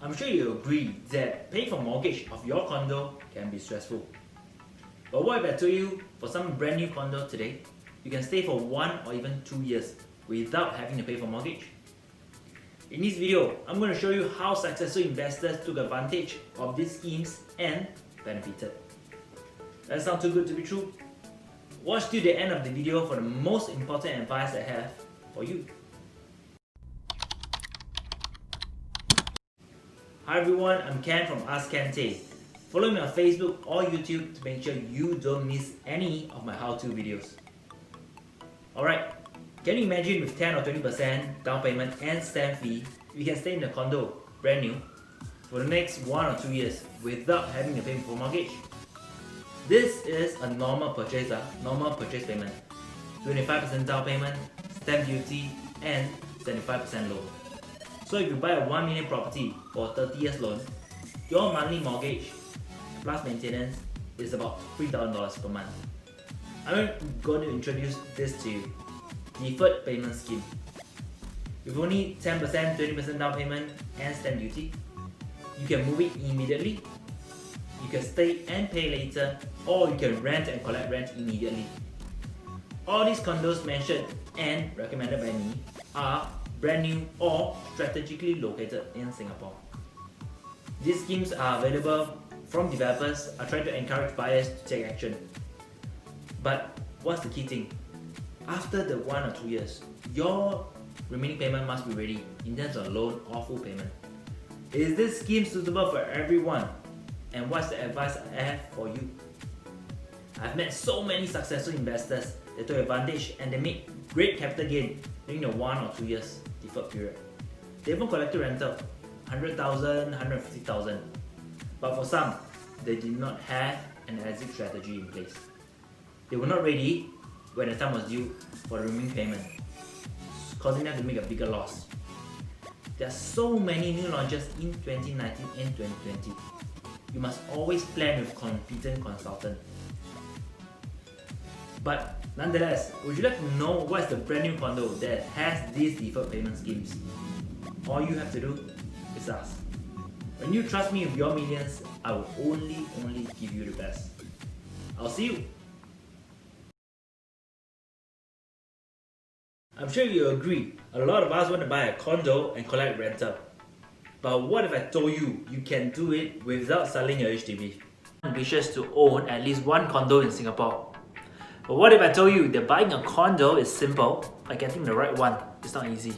I'm sure you agree that paying for mortgage of your condo can be stressful. But what if I told you for some brand new condo today, you can stay for 1 or even 2 years without having to pay for mortgage? In this video, I'm going to show you how successful investors took advantage of these schemes and benefited. That sounds too good to be true? Watch till the end of the video for the most important advice I have for you. Hi everyone, I'm Ken from Ask Ken Tay. Follow me on Facebook or YouTube to make sure you don't miss any of my how-to videos. Alright, can you imagine with 10 or 20% down payment and stamp fee, you can stay in a condo, brand new, for the next 1 or 2 years without having to pay for mortgage? This is a normal purchase payment. 25% down payment, stamp duty, and 75% loan. So if you buy a 1 million property for 30 years loan, your monthly mortgage plus maintenance is about $3,000 per month. I'm going to introduce this to you. Deferred payment scheme. With only 10%, 20% down payment and stamp duty, you can move it immediately, you can stay and pay later, or you can rent and collect rent immediately. All these condos mentioned and recommended by me are brand new or strategically located in Singapore. These schemes are available from developers are trying to encourage buyers to take action. But what's the key thing? After the 1 or 2 years, your remaining payment must be ready in terms of loan or full payment. Is this scheme suitable for everyone? And what's the advice I have for you? I've met so many successful investors that took advantage and they made great capital gain during the 1 or 2 years deferred period. They even collected rental, 100,000, 150,000. But for some, they did not have an exit strategy in place. They were not ready when the time was due for the remaining payment, causing them to make a bigger loss. There are so many new launches in 2019 and 2020. You must always plan with a competent consultant. But nonetheless, would you like to know what's the brand new condo that has these deferred payment schemes? All you have to do is ask. When you trust me with your millions, I will only give you the best. I'll see you. I'm sure you agree, a lot of us want to buy a condo and collect rental. But what if I told you you can do it without selling your HDB? I'm ambitious to own at least one condo in Singapore. But what if I told you that buying a condo is simple, but getting the right one is not easy?